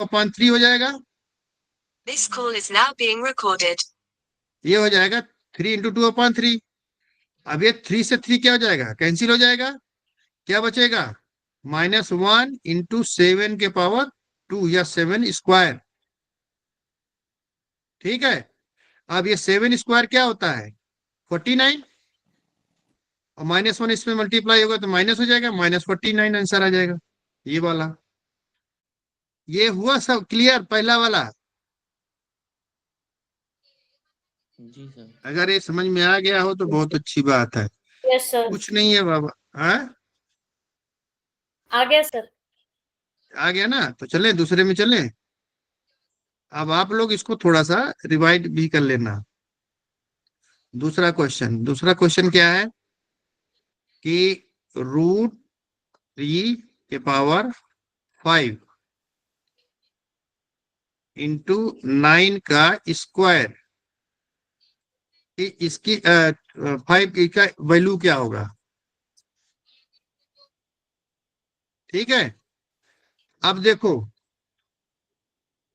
Upon 3 हो जाएगा। This call is now being recorded. ये हो जाएगा 3 × 2/3। अब ये 3 से 3 क्या हो जाएगा, कैंसिल हो जाएगा। क्या बचेगा, -1 × 7 के पावर 2 या 7 स्क्वायर। ठीक है। अब ये 7 स्क्वायर क्या होता है, 49। और -1 इसमें मल्टीप्लाई होगा तो माइनस हो जाएगा, -49 आंसर आ जाएगा ये वाला। ये हुआ सब क्लियर, पहला वाला। जी सर। अगर ये समझ में आ गया हो तो बहुत अच्छी बात है। यस सर, कुछ नहीं है बाबा। हाँ, आ गया सर। आ गया ना, तो चले दूसरे में चले। अब आप लोग इसको थोड़ा सा रिवाइड भी कर लेना। दूसरा क्वेश्चन क्या है कि √3 के पावर 5 इंटू 9 का स्क्वायर, इसकी 5 का वैल्यू क्या होगा। ठीक है। अब देखो,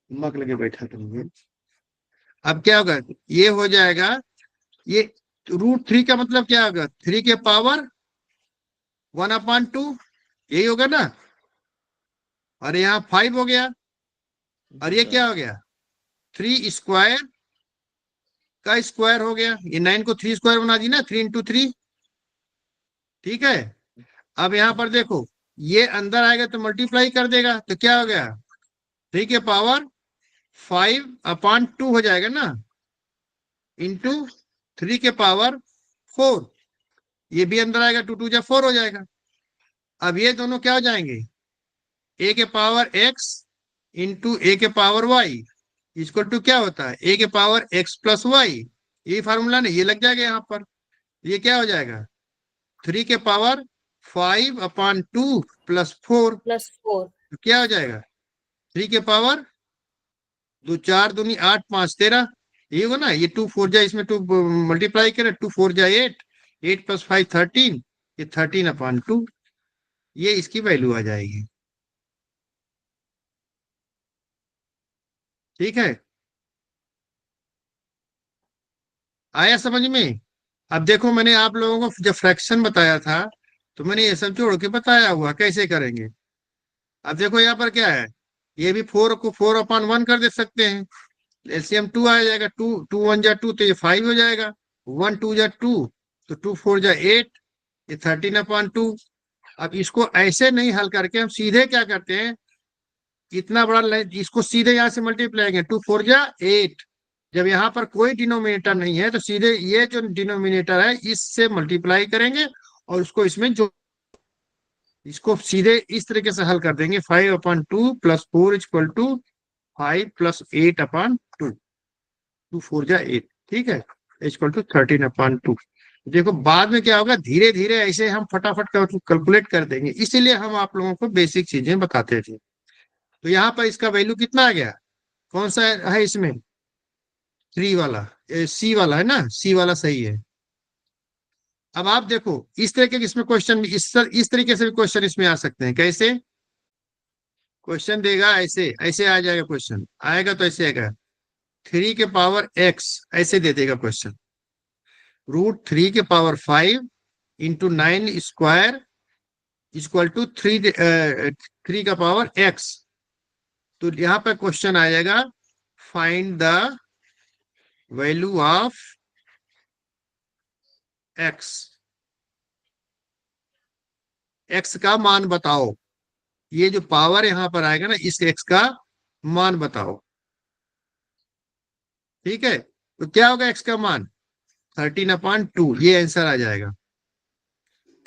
मक लगे बैठा करेंगे। अब क्या होगा, ये हो जाएगा, ये √3 का मतलब क्या होगा, 3 के पावर 1/2, यही होगा ना। और यहाँ 5 हो गया, और ये क्या हो गया, 3 स्क्वायर का स्क्वायर हो गया। ये 9 को 3 स्क्वायर बना दी ना, 3 × 3। ठीक है। अब यहाँ पर देखो, ये अंदर आएगा तो मल्टीप्लाई कर देगा, तो क्या हो गया, 3 के पावर 5/2 हो जाएगा ना, इंटू 3 के पावर 4। ये भी अंदर आएगा, 2 × 2 = 4 हो जाएगा। अब ये दोनों क्या हो जाएंगे, a⁴x into a⁴y equal to क्या होता है, a⁴x + y। ये फार्मूला नहीं, ये लग जाएगा यहाँ पर। ये क्या हो जाएगा, 3 के पावर 5/2 + 4। +4। तो क्या हो जाएगा, 3 के पावर 2 4 दूनी 8 5 13। ये होगा ना, ये 2 4 जाए, इसमें 2 मल्टीप्लाई करें, 2 4 जाए 8, 8 + 5 13, ये 13/2। ये इसकी वैल्यू आ जाएगी। ठीक है, आया समझ में। अब देखो, मैंने आप लोगों को जब फ्रैक्शन बताया था तो मैंने ये सब जोड़ के बताया हुआ कैसे करेंगे। अब देखो यहाँ पर क्या है, ये भी 4 को 4/1 कर दे सकते हैं। एलसीएम 2 आ जाएगा, 2 2 1 = 2 तो ये 5 हो जाएगा। 1 2 = 2 तो 2 4 = 8, ये 13/2। अब इसको ऐसे नहीं हल करके हम सीधे क्या करते हैं, इतना बड़ा इसको सीधे यहाँ से मल्टीप्लाई करेंगे, 2 4 = 8। जब यहाँ पर कोई डिनोमिनेटर नहीं है तो सीधे ये जो डिनोमिनेटर है इससे मल्टीप्लाई करेंगे और उसको इसमें जो, इसको सीधे इस तरीके से हल कर देंगे, 5/2 + 4 = 5 + 8/2। 2 4 = 8। ठीक है, इक्वल टू 13/2। देखो बाद में क्या होगा, धीरे धीरे ऐसे हम फटाफट कैलकुलेट कर देंगे, इसीलिए हम आप लोगों को बेसिक चीजें बताते थे। तो यहाँ पर इसका वैल्यू कितना आ गया, कौन सा है इसमें, 3 वाला, सी वाला है ना, सी वाला सही है। अब आप देखो, इस तरह के इसमें क्वेश्चन, इस तरीके से भी क्वेश्चन इसमें आ सकते हैं। कैसे क्वेश्चन देगा, ऐसे ऐसे आ जाएगा, क्वेश्चन आएगा तो ऐसे आएगा, 3 के पावर x ऐसे दे देगा क्वेश्चन, √3 के power 5 into 9 square equal to 3 का पावर x। तो यहाँ पर क्वेश्चन आ जाएगा, find the value of x, x का मान बताओ। ये जो पावर यहाँ पर आएगा ना, इस x का मान बताओ। ठीक है, तो क्या होगा x का मान, 13/2। ये आंसर आ जाएगा।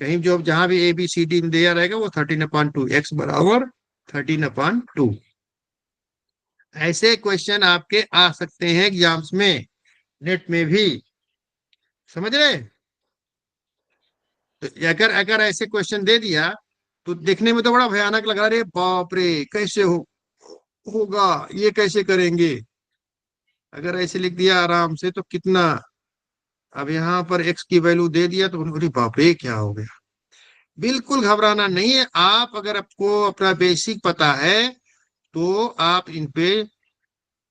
कहीं जो जहां भी ए बी सी डी दिया रहेगा वो 13/2, x बराबर 13/2। ऐसे क्वेश्चन आपके आ सकते हैं एग्जाम्स में, नेट में भी, समझ रहे। तो अगर अगर ऐसे क्वेश्चन दे दिया तो देखने में तो बड़ा भयानक लग रहा है, बाप रे कैसे होगा, ये कैसे करेंगे। अगर ऐसे लिख दिया आराम से तो कितना, अब यहाँ पर x की वैल्यू दे दिया तो अरे बाप रे क्या हो गया। बिल्कुल घबराना नहीं है। आप अगर आपको अपना बेसिक पता है तो आप इन पे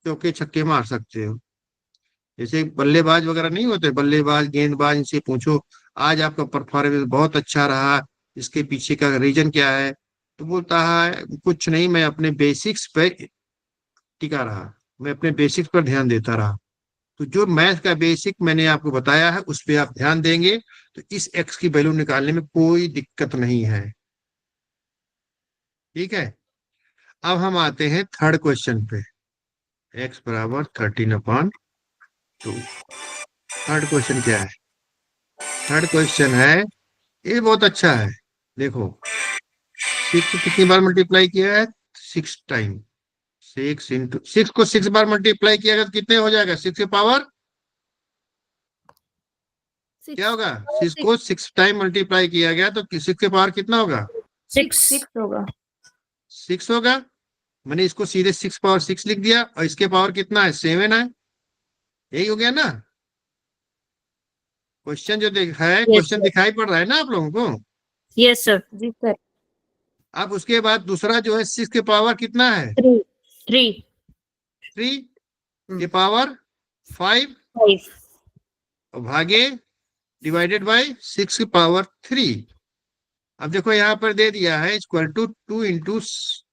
चौके छक्के मार सकते हो। जैसे बल्लेबाज वगैरह नहीं होते, बल्लेबाज गेंदबाज, इनसे पूछो आज आपका परफॉर्मेंस बहुत अच्छा रहा, इसके पीछे का रीजन क्या है, तो बोलता है कुछ नहीं, मैं अपने बेसिक्स पे टिका रहा, मैं अपने बेसिक्स पर ध्यान देता रहा। तो जो मैथ का बेसिक मैंने आपको बताया है उस पर आप ध्यान देंगे तो इस एक्स की वैल्यू निकालने में कोई दिक्कत नहीं है। ठीक है, अब हम आते हैं थर्ड क्वेश्चन पे। एक्स बराबर 13/2। थर्ड क्वेश्चन क्या है? थर्ड क्वेश्चन है, ये बहुत अच्छा है। देखो, सिक्स को कितनी बार मल्टीप्लाई किया है? 6 टाइम। 6 को 6 बार मल्टीप्लाई किया तो कितने हो जाएगा? 6 की पावर क्या 6 होगा? 6 को 6 टाइम मल्टीप्लाई किया गया तो 6 की पावर कितना होगा? 6 होगा। 6 होगा। मैंने इसको सीधे 6 पावर 6 लिख दिया और इसके पावर कितना है? 7 है। यही हो गया ना? क्वेश्चन जो है, यस क्वेश्चन सर। दिखाई पड़ रहा है ना आप लोगों को? Yes sir. जी सर। अब उसके बाद दूसरा जो है, 6 की पावर कितना है? 3 3 3 की पावर 5 5 भागे डिवाइडेड बाय 6 की पावर 3। अब देखो यहाँ पर दे दिया है इक्वल टू 2 ×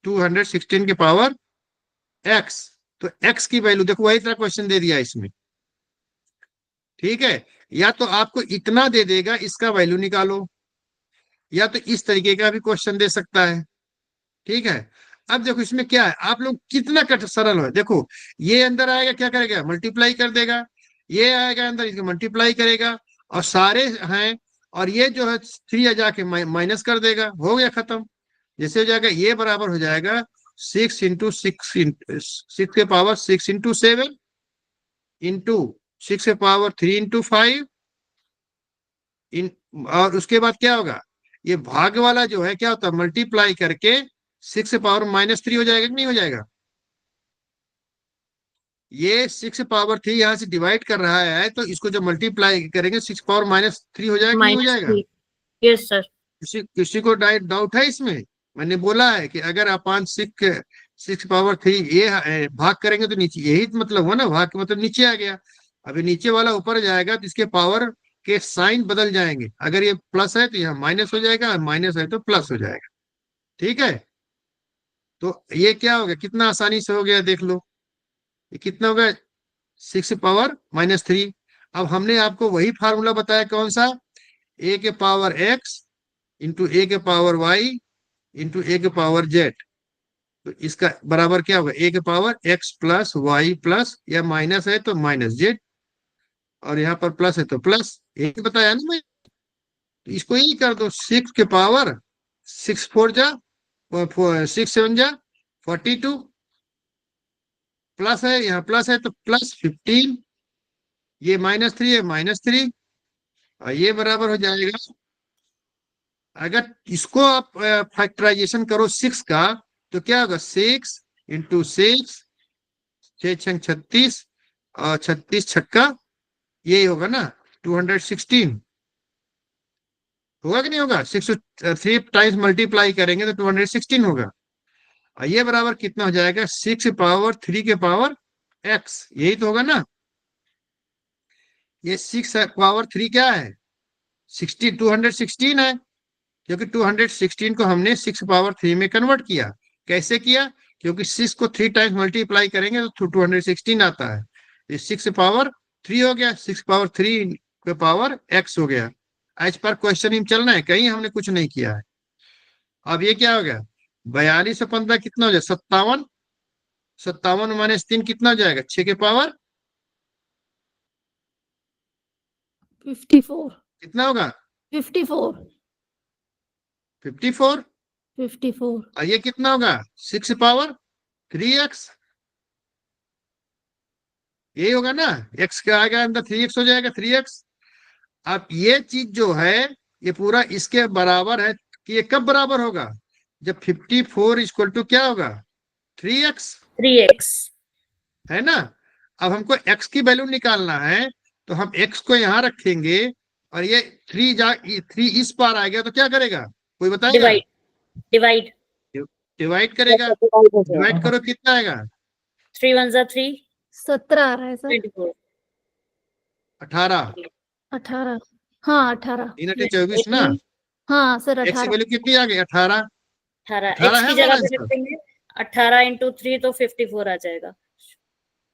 216 की पावर x। तो x की वैल्यू देखो, वही तरह क्वेश्चन दे दिया इसमें। ठीक है, या तो आपको इतना दे देगा, इसका वैल्यू निकालो, या तो इस तरीके का भी क्वेश्चन दे सकता है। ठीक है, अब देखो इसमें क्या है, आप लोग कितना कट सरल हो। देखो, ये अंदर आएगा, क्या करेगा? मल्टीप्लाई कर देगा। ये आएगा अंदर, इसको मल्टीप्लाई करेगा, और सारे हैं, और ये जो है 3 जाके माइनस कर देगा, हो गया खत्म। जैसे हो जाएगा, ये बराबर हो जाएगा 6 × 6 6 के पावर 6 × 7 इंटू 6 के पावर 3 × 5 इन। और उसके बाद क्या होगा? ये भाग वाला जो है क्या होता है? मल्टीप्लाई करके 6 की पावर -3 हो जाएगा कि नहीं हो जाएगा? ये 6 की पावर 3 यहाँ से डिवाइड कर रहा है, तो इसको जब मल्टीप्लाई करेंगे 6 की पावर -3 हो जाएगा कि नहीं हो जाएगा? -3। Yes sir. किसी किसी को डाउट है इसमें? मैंने बोला है कि अगर अपान 6 की पावर 3 ये भाग करेंगे तो नीचे, यही तो मतलब हुआ ना, भाग के मतलब नीचे आ गया। अभी नीचे वाला ऊपर जाएगा तो इसके पावर के साइन बदल जाएंगे। अगर ये प्लस है तो यहाँ माइनस हो जाएगा, और माइनस है तो प्लस हो जाएगा। ठीक है, तो ये क्या हो गया? कितना आसानी से हो गया, देख लो। ये कितना हो गया? 6 की पावर -3। अब हमने आपको वही फार्मूला बताया, कौन सा? a के पावर x इंटू a के पावर y इंटू a के पावर z। तो इसका बराबर क्या होगा? a के power x plus y plus, या माइनस है तो -z, और यहाँ पर प्लस है तो प्लस। यही बताया ना मैं। तो इसको यही कर दो, 6 के पावर 6 4 जा 6 7 जा 42, प्लस है, यहाँ प्लस है तो +15, ये -3 है -3, और ये बराबर हो जाएगा। अगर इसको आप फैक्टराइजेशन करो 6 का, तो क्या होगा? 6 × 6 6 × 6 = 36, और 36 छक्का, यही होगा ना, 216। होगा कि नहीं होगा? 6 3 टाइम्स मल्टीप्लाई करेंगे तो 216 होगा। और ये बराबर कितना हो जाएगा? 6 की पावर 3 के पावर x, यही तो होगा ना। ये 6 की पावर 3 क्या है? 216 है, क्योंकि 216 को हमने 6 की पावर 3 में कन्वर्ट किया। कैसे किया? क्योंकि 6 को 3 टाइम्स मल्टीप्लाई करेंगे तो 216 आता है। ये 6 की पावर 3 हो गया, 6 की पावर 3 के पावर x हो गया। आज पर क्वेश्चन ही चलना है, कहीं हमने कुछ नहीं किया है। अब ये क्या हो गया? 42 और 15 कितना हो जाए? 57। 57 -3 कितना हो जाएगा? 6 के पावर 54 कितना होगा? 54 54। 54 और ये कितना होगा? 6 की पावर 3x, यही होगा ना। x का आएगा अंदर 3x हो जाएगा, 3x। अब ये चीज जो है, ये पूरा इसके बराबर है। कि ये कब बराबर होगा? जब 54 = क्या होगा? 3x, 3x। है ना। अब हमको x की वैल्यू निकालना है, तो हम x को यहाँ रखेंगे, और ये 3 इस पार आ गया तो क्या करेगा? कोई बताएगा? डिवाइड डिवाइड डिवाइड करेगा, डिवाइड करो कितना आएगा? 3 1 3 17 आ रहा है सर। 24 18, 18, हाँ 18, 3 8 24 ना। हाँ सर एक्स की 18। वैल्यू कितनी आ गई? 18। 18 18 x है की जगह हमारा पे आंसर, रखेंगे 18 into 3 तो 54 आ जाएगा।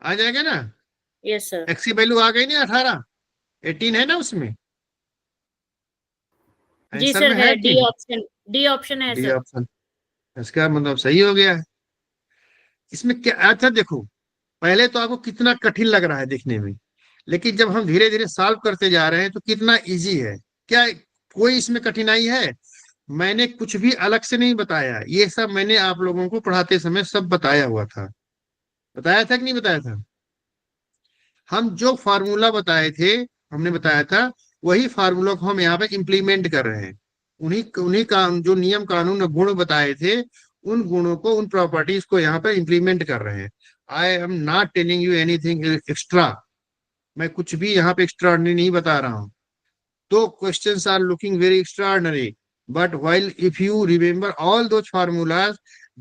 आ जाएगा ना। Yes sir. एक्स की वैल्यू आ गई ना 18, 18 है ना उसमें, जी आंसर सर में है, है डी 18, ऑप्शन, डी ऑप्शन है डी सर। ऑप्शन। इसका मतलब सही हो गया है। इसमें क्या अच्छा देखो, पहले तो आपको कितना कठिन लग रहा है देखने में, लेकिन जब हम धीरे धीरे सॉल्व करते जा रहे हैं तो कितना इजी है। क्या कोई इसमें कठिनाई है? मैंने कुछ भी अलग से नहीं बताया, ये सब मैंने आप लोगों को पढ़ाते समय सब बताया हुआ था। बताया था कि नहीं बताया था? हम जो फार्मूला बताए थे, हमने बताया था, वही फार्मूला को हम यहाँ पे इम्प्लीमेंट कर रहे हैं। उन्हीं उन्हीं का जो नियम कानून गुण बताए थे, उन गुणों को, उन प्रॉपर्टीज को यहाँ पे इम्प्लीमेंट कर रहे हैं। I am not telling you anything extra. मैं कुछ भी यहाँ पे एक्स्ट्राऑर्डिनरी नहीं बता रहा हूँ। तो questions are looking very extraordinary, but while if you remember all those formulas,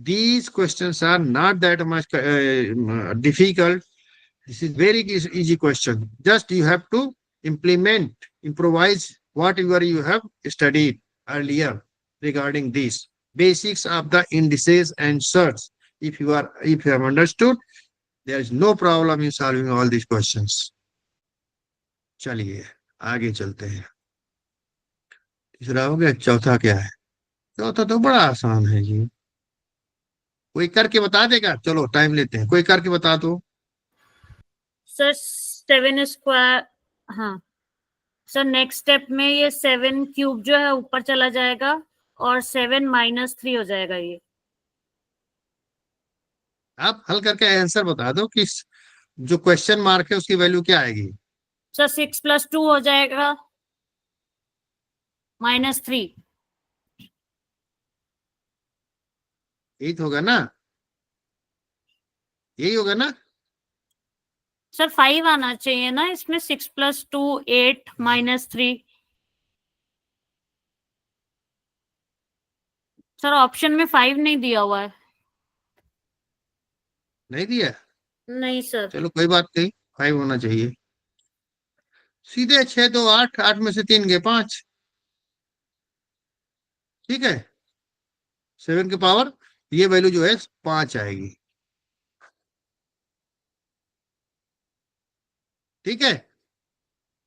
these questions are not that much difficult. This is very easy question. Just you have to implement, improvise whatever you have studied earlier regarding these basics of the indices and surds. If you have understood, there is no problem in solving all these questions. चलिए आगे चलते हैं। तीसरा हो गया, चौथा क्या है? चौथा तो बड़ा आसान है जी, कोई करके बता देगा? चलो टाइम लेते हैं, कोई करके बता दो। सर 7 स्क्वायर, हाँ सर नेक्स्ट स्टेप में ये 7 क्यूब जो है ऊपर चला जाएगा और 7 -3 हो जाएगा ये। आप हल करके आंसर बता दो कि जो क्वेश्चन मार्क है उसकी वैल्यू क्या आएगी। सर 6 + 2 हो जाएगा -3। यही तो होगा ना, यही होगा ना। सर 5 आना चाहिए ना इसमें, 6 + 2 8 -3। सर ऑप्शन में 5 नहीं दिया हुआ है। नहीं दिया? नहीं सर। चलो कोई बात नहीं, 5 होना चाहिए। सीधे 6 2 8, 8 में से 3 गए 5, ठीक है। 7 के पावर ये वैल्यू जो है 5 आएगी, ठीक है।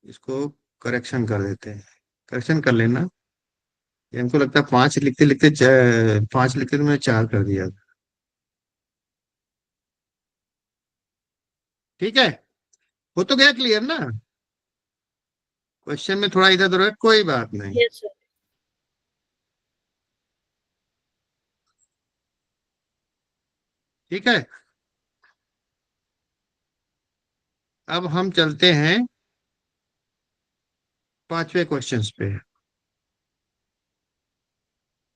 इसको करेक्शन कर देते हैं, करेक्शन कर लेना। ये हमको लगता है 5 लिखते लिखते 5 लिखते तो मैंने 4 कर दिया, ठीक है। हो तो गया क्लियर ना? क्वेश्चन में थोड़ा इधर उधर है, कोई बात नहीं, यस सर। ठीक है। अब हम चलते हैं 5वें क्वेश्चन पे।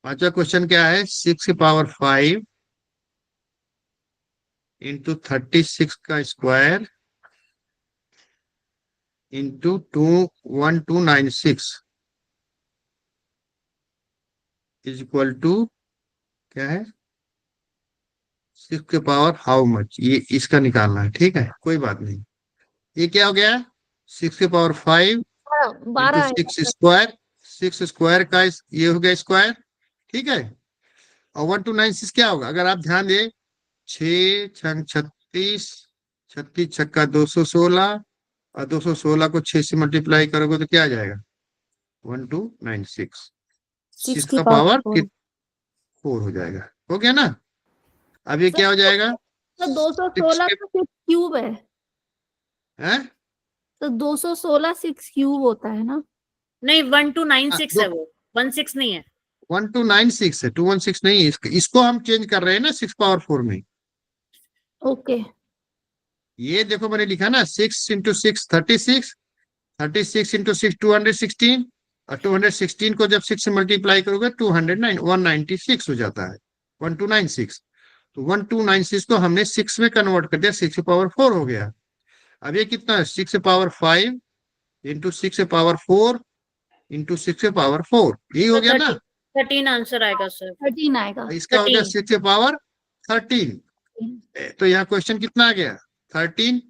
5वां क्वेश्चन क्या है? 6 की पावर 5 इंटू 36 का square into 21296 is equal to क्या है? 6 के पावर हाउ मच, ये इसका निकालना है, ठीक है। कोई बात नहीं, ये क्या हो गया? 6 के पावर 5 12 इंटू है 6 स्क्वायर, 6 स्क्वायर का ये हो गया स्क्वायर, ठीक है। और 1296 क्या होगा? अगर आप ध्यान दें, 6 छंग 36, 36 छक्का 216, और 216 को 6 से मल्टीप्लाई करोगे तो क्या आ जाएगा? 1296। 6 की का पावर पावर 4 हो जाएगा, हो गया ना। अब ये क्या हो जाएगा? तो 216 का 6 क्यूब है, हैं? तो 216 6 क्यूब होता है ना। नहीं 1296 हाँ, है वो, 16 नहीं है। 1296 है, 216 नहीं है। इसको हम चेंज कर रहे हैं ना 6 पावर 4 में। ओके, ये देखो मैंने लिखा ना, 6 इंटू 6 36, 36 इंटू 6 216, और 216 को जब 6 से मल्टीप्लाई करोगे 209 196 हो जाता है, 1296। तो 1296 को हमने 6 में कन्वर्ट कर दिया, 6 पावर 4 हो गया। अब ये कितना है? 6 power 5 into 6 power 4 into 6 power 4, यही हो गया ना। 13 आंसर आएगा सर। 13 आएगा। इसका हो गया 13। 6 पावर 13। तो यहाँ क्वेश्चन कितना आ गया? 13।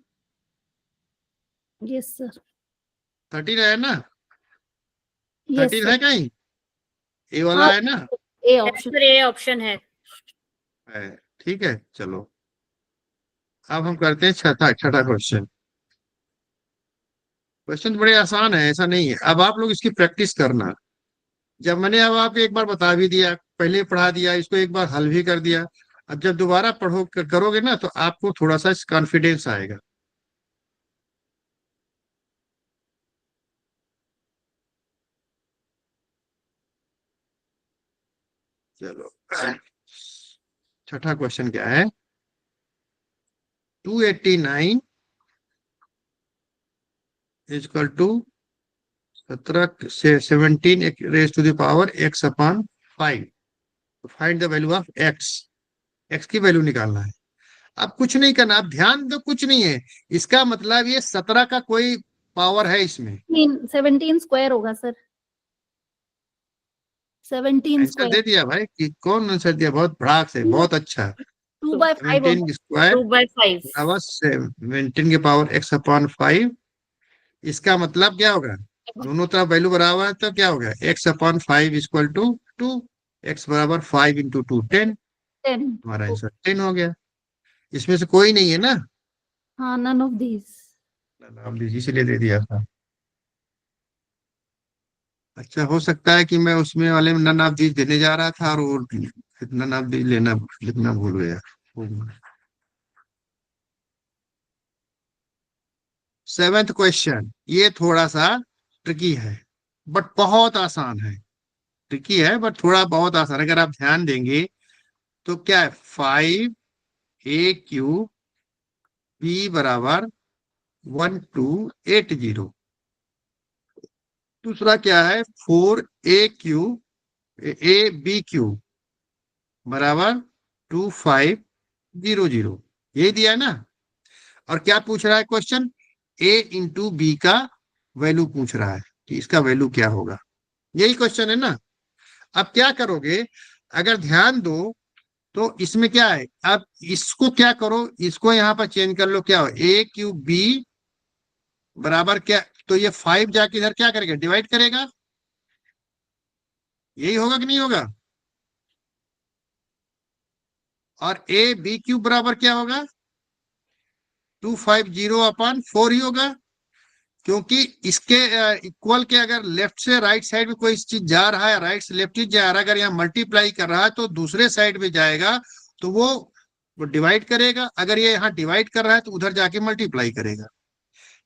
Yes sir. 13 है ना? यस 13 है सर। कहीं? ए वाला हाँ, है ना? A option. सर ये ऑप्शन है। है। ठीक है, चलो अब हम करते हैं छठा छठा क्वेश्चन। क्वेश्चन बड़े आसान है, ऐसा नहीं है। अब आप लोग इसकी प्रैक्टिस करना। जब मैंने अब आपको एक बार बता भी दिया, पहले पढ़ा दिया, इसको एक बार हल भी कर दिया, अब जब दोबारा करोगे ना तो आपको थोड़ा सा कॉन्फिडेंस आएगा। चलो छठा क्वेश्चन क्या है? 289 इक्वल टू 17 से 17 raise to the power x upon 5। Find the value of x। x की वैल्यू निकालना है। अब कुछ नहीं करना, अब ध्यान दो, कुछ नहीं है। इसका मतलब ये 17 का कोई पावर है इसमें। 17 स्क्वायर होगा सर। 17 answer square. दे दिया भाई कि कौन आंसर दिया? बहुत भड़ाक से, बहुत अच्छा। 2/5 होगा। 17 स्क्वायर 2/5। बराबर 17 के पावर x अपॉन 5। इसका मतलब क्या होगा? दोनों तरफ वैल्यू बराबर है तो क्या होगा? x upon 5 equal to 2। x बराबर 5 इंटू 2 10। 10। हमारा आंसर 10 हो गया। इसमें से कोई नहीं है ना? हाँ, none of these। नाम दीजिए, इसलिए दे दिया था। अच्छा, हो सकता है कि मैं उसमें वाले में नन ऑफ दीज देने जा रहा था और वो नन ऑफ दीज लेना लिखना भूल गया। 7th क्वेश्चन ये थोड़ा सा ट्रिकी है बट बहुत आसान है। ट्रिकी है बट थोड़ा बहुत आसान है। अगर आप ध्यान देंगे तो क्या है? 5 a³ b बराबर 1280। दूसरा क्या है? 4a³ बराबर 2500। यही दिया है ना? और क्या पूछ रहा है क्वेश्चन? a इंटू बी का वैल्यू पूछ रहा है कि इसका वैल्यू क्या होगा। यही क्वेश्चन है ना? अब क्या करोगे? अगर ध्यान दो तो इसमें क्या है, अब इसको क्या करो, इसको यहां पर चेंज कर लो। क्या हो? a³ b बराबर क्या? तो ये 5 जाके इधर क्या करेगा? डिवाइड करेगा। यही होगा कि नहीं होगा? और a b³ बराबर क्या होगा? 250 अपॉन 4 ही होगा। क्योंकि इसके इक्वल के अगर लेफ्ट से राइट साइड में कोई चीज जा रहा है, राइट से लेफ्ट ही जा रहा है, अगर यहाँ मल्टीप्लाई कर रहा है तो दूसरे साइड में जाएगा तो वो डिवाइड करेगा। अगर ये यहाँ डिवाइड कर रहा है तो उधर जाके मल्टीप्लाई करेगा।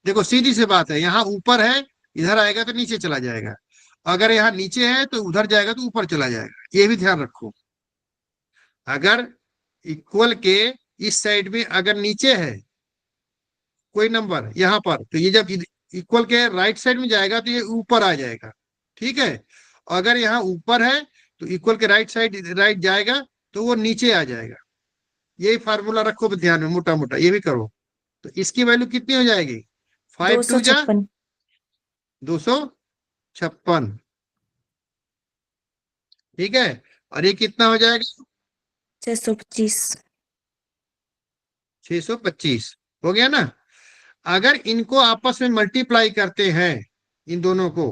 देखो सीधी सी बात है, यहाँ ऊपर है, इधर आएगा तो नीचे चला जाएगा। अगर यहाँ नीचे है तो उधर जाएगा तो ऊपर चला जाएगा। ये भी ध्यान रखो। अगर इक्वल के इस साइड में अगर नीचे है कोई नंबर यहाँ पर, तो ये जब इक्वल के राइट साइड में जाएगा तो ये ऊपर आ जाएगा। ठीक है? अगर यहाँ ऊपर है तो इक्वल के राइट साइड राइट जाएगा तो वो नीचे आ जाएगा। यही फार्मूला रखो ध्यान में, मोटा मोटा ये भी करो। तो इसकी वैल्यू कितनी हो जाएगी? 5 2 जा 256। ठीक है? और ये कितना हो जाएगा? 625। 625 हो गया ना? अगर इनको आपस में मल्टीप्लाई करते हैं, इन दोनों को,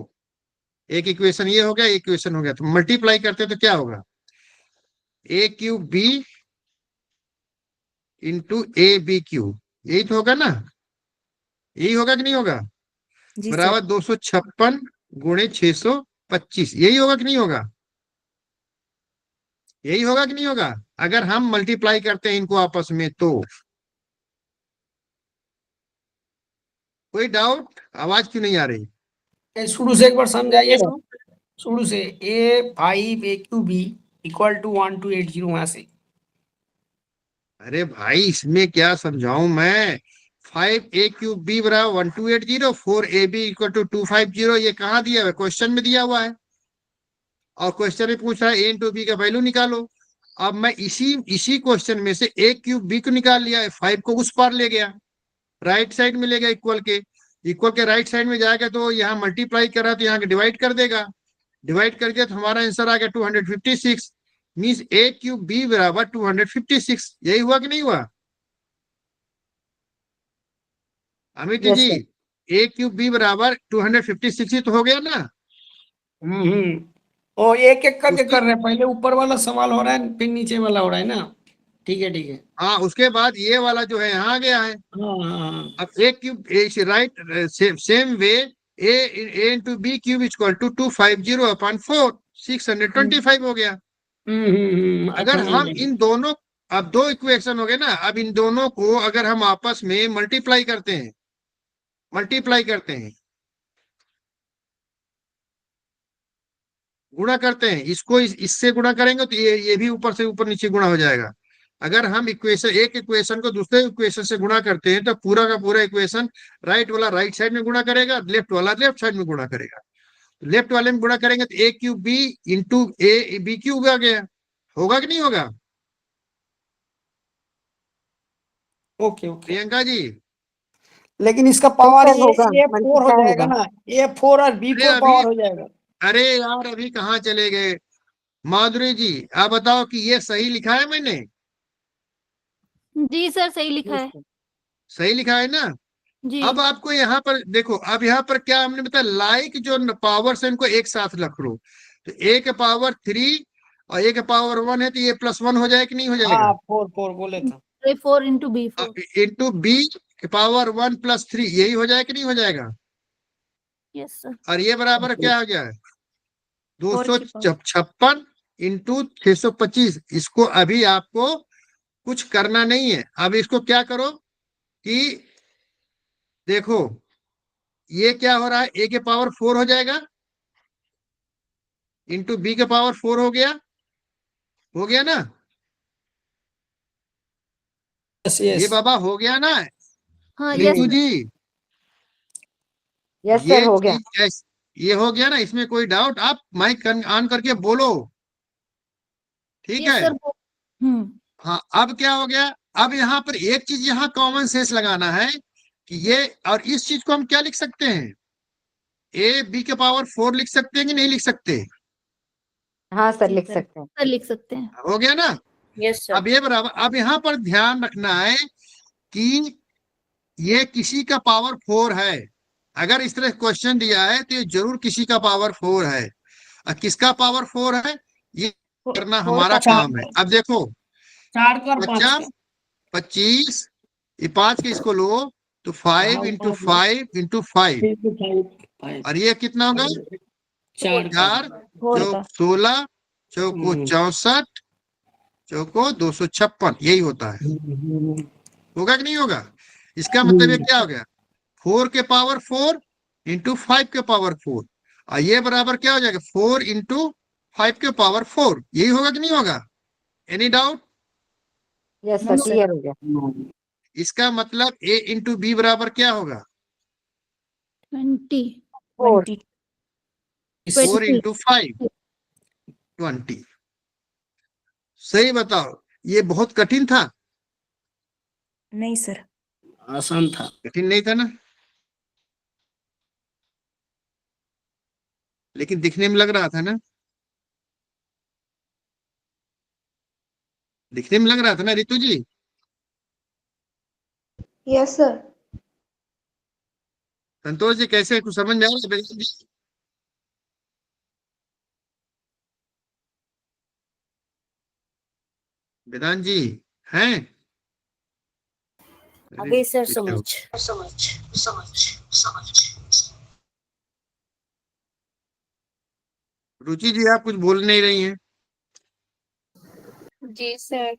एक इक्वेशन ये हो गया, एक इक्वेशन हो गया, तो मल्टीप्लाई करते हैं तो क्या होगा? a³ b into a b³। यही तो होगा ना? यही होगा कि नहीं होगा? जी बराबर सर। 256 गुणे 625। यही होगा कि नहीं होगा? यही होगा कि नहीं होगा? अगर हम मल्टीप्लाई करते हैं इनको आपस में तो। कोई डाउट? आवाज क्यों नहीं आ रही? शुरू से एक बार समझाइए सर। शुरू से a5 a³ इक्वल टू 1280 वहां से। अरे भाई इसमें क्या समझाऊं मैं? 5a³ b बराबर 1280, 4ab इक्वल टू 250। ये कहाँ दिया हुआ है? क्वेश्चन में दिया हुआ है। और क्वेश्चन में पूछ रहा है a इंटू बी का वैल्यू निकालो। अब मैं इसी क्वेश्चन में से a³ b को निकाल लिया है, 5 को उस पार ले गया, राइट साइड में ले गया इक्वल के। इक्वल के राइट साइड में जाएगा तो यहाँ मल्टीप्लाई कर रहा है तो यहाँ डिवाइड कर देगा। डिवाइड कर दिया तो हमारा आंसर आ गया 256, मीन्स ए क्यूब बी बराबर 256। यही हुआ कि नहीं हुआ अमित Yes, जी? sir. ए क्यूब बी बराबर 256 ही तो हो गया ना। और एक एक करके उसके कर रहे हैं, पहले ऊपर वाला सवाल हो रहा है फिर नीचे वाला हो रहा है ना। ठीक है, ठीक है। हाँ, उसके बाद ये वाला जो है यहाँ आ गया है। हाँ हाँ हाँ। अब a cube right same way a into b cube equal to 250/4 625 हो गया। अगर समझ हम गए। इन दोनों, अब दो इक्वेशन हो गए ना, अब इन दोनों को अगर हम आपस में मल्टीप्लाई करते हैं, गुणा करते हैं, इसको इससे गुणा करेंगे तो ये भी ऊपर से ऊपर नीचे गुणा हो जाएगा। अगर हम एक इक्वेशन को दूसरे इक्वेशन से गुणा करते हैं तो पूरा का पूरा इक्वेशन राइट वाला राइट साइड में गुणा करेगा, लेफ्ट वाला लेफ्ट साइड में गुणा करेगा। लेफ्ट वाले में गुणा करेंगे तो a cube b into a b cube आ गया। होगा कि नहीं होगा ओके ओके। प्रियंका जी? लेकिन इसका पावर sir, होगा, ये 4 हो multiply जाएगा होगा। ना, ये 4 और बी अरे 4 अभी, पावर हो जाएगा। अरे यार अभी कहाँ चले गए माधुरी जी? आप बताओ कि ये सही लिखा है मैंने? जी सर, सही लिखा Yes, है। sir. सही लिखा है ना? जी अब आपको यहाँ पर देखो, अब यहाँ पर क्या हमने बताया, लाइक जो पावर्स है इनको एक साथ रख लो। तो ए के पावर 3 और ए के पावर 1 है तो ये +1 हो जाए कि नहीं हो जाएगा? हाँ, 4 बोले था। ए 4 इंटू बी 4। इंटू बी के पावर 1 + 3 यही हो जाए कि नहीं हो जाएगा? Yes sir. और ये बराबर क्या हो गया है? 4 256 इंटू 625। इसको अभी आपको कुछ करना नहीं है। अब इसको क्या करो कि देखो ये क्या हो रहा है, ए के पावर 4 हो जाएगा इंटू बी के पावर 4 हो गया ना? यस ये यस। बाबा हो गया ना हाँ Yes, रितु यस। जी? Yes, ये sir, हो गया। ये हो गया ना, इसमें कोई डाउट? आप माइक ऑन करके बोलो, ठीक यस है? सर। हाँ, अब क्या हो गया, अब यहाँ पर एक चीज यहाँ कॉमन सेंस लगाना है कि ये, और इस चीज को हम क्या लिख सकते हैं, ए बी के पावर 4 लिख सकते हैं कि नहीं लिख सकते? हाँ सर, जी, लिख सर। सकते हैं। सर लिख सकते हैं। हो गया ना? Yes sir. अब ये बराबर, अब यहाँ पर ध्यान रखना है कि ये किसी का पावर 4 है। अगर इस तरह क्वेश्चन दिया है तो ये जरूर किसी का पावर 4 है। और किसका पावर 4 है ये करना हमारा काम है। अब देखो 4 का और 5 50 का। 25, ये 5 के इसको लो तो 5 इंटू 5 इंटू 5, 5 और ये कितना होगा? 4 का। 4 4 चौक का। 16 चौको 64 चौको 256, यही होता है। होगा कि नहीं होगा? इसका मतलब ये क्या हो गया, 4 के पावर 4 इंटू 5 के पावर 4, और ये बराबर क्या हो जाएगा, 4 इंटू 5 के पावर 4। यही होगा कि नहीं होगा? Any doubt? Yes sir, clear हो गया। इसका मतलब ए इंटू बी बराबर क्या होगा, 20। 4 4 इंटू 5 20। सही बताओ, ये बहुत कठिन था? नहीं सर। आसान था। कठिन नहीं था ना? लेकिन दिखने में लग रहा था ना, दिखने में लग रहा था ना रितु जी? Yes sir. संतोष जी कैसे, कुछ समझ में आ रहा है? वेदांत जी हैं? अभी सर अरे, रुचि जी आप कुछ बोल नहीं रही हैं, जी सर।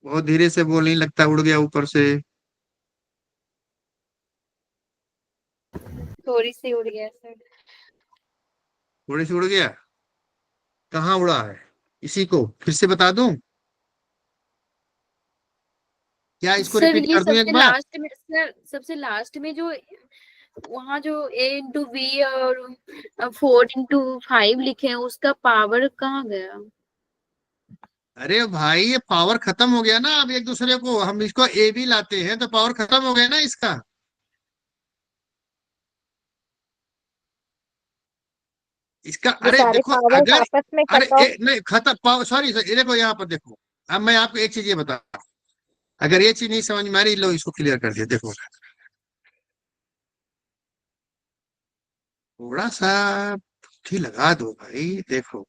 बहुत धीरे से बोल नहीं, लगता उड़ गया ऊपर से। थोड़ी सी उड़ गया सर। थोड़ी सी उड़ गया? कहाँ उड़ा है? इसी को फिर से बता दूं क्या? इसको सर रिपीट ये कर दूं एक सबसे बार? लास्ट में, सर सबसे लास्ट में जो वहाँ जो a इंटू बी और 4 इंटू 5 लिखे हैं उसका पावर कहाँ गया? अरे भाई ये पावर खत्म हो गया ना, अब एक दूसरे को हम इसको ए भी लाते हैं तो पावर खत्म हो गया ना इसका। इसका ये अरे सारे देखो पावर्स अगर आपस में अरे कट ऑफ। नहीं खत्म सॉरी सर, ये देखो यहाँ पर देखो। अब मैं आपको एक चीज ये बता, अगर ये चीज नहीं समझ में आ रही, लो इसको क्लियर कर दिया। देखो थोड़ा सा बुद्धि लगा दो भाई। देखो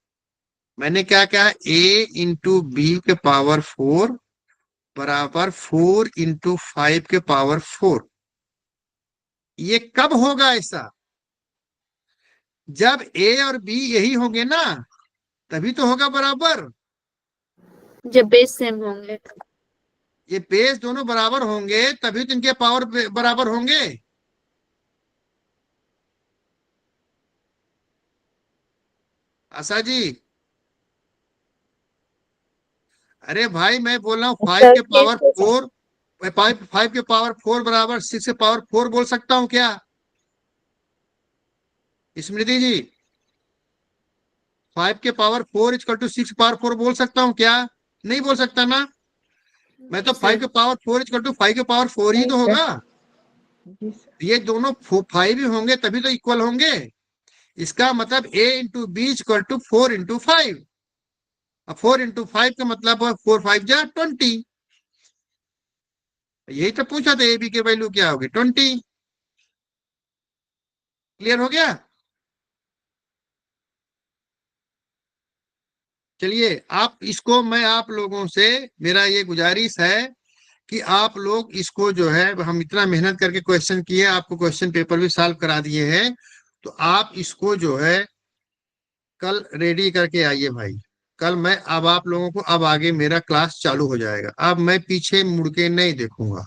मैंने क्या कहा, a इंटू बी के पावर 4 बराबर 4 इंटू 5 के पावर 4। ये कब होगा ऐसा? जब a और b यही होंगे ना, तभी तो होगा बराबर। जब बेस सेम होंगे। ये बेस दोनों बराबर होंगे तभी तो इनके पावर बराबर होंगे। आशा जी, अरे भाई मैं बोल रहा हूँ 5 के पावर 4, 5 के पावर 4 बराबर 6 के पावर 4 बोल सकता हूँ क्या स्मृति जी? 5 के पावर 4 इक्वल टू 6 पावर 4 बोल सकता हूँ क्या? नहीं बोल सकता ना। मैं तो 5 के पावर 4 इक्वल टू 5 के पावर 4 ही तो होगा। ये दोनों 5 ही होंगे तभी तो इक्वल होंगे। इसका मतलब a into b equal to 4 into 5। अब 4 इंटू 5 का मतलब 4 5 जा 20। यही तो पूछा था, ए बी की वैल्यू क्या होगी 20। क्लियर हो गया? चलिए आप इसको, मैं आप लोगों से मेरा ये गुजारिश है कि आप लोग इसको जो है, हम इतना मेहनत करके क्वेश्चन किए, आपको क्वेश्चन पेपर भी सॉल्व करा दिए हैं, तो आप इसको जो है कल रेडी करके आइए भाई। कल मैं अब आप लोगों को, अब आगे मेरा क्लास चालू हो जाएगा, अब मैं पीछे मुड़ के नहीं देखूंगा।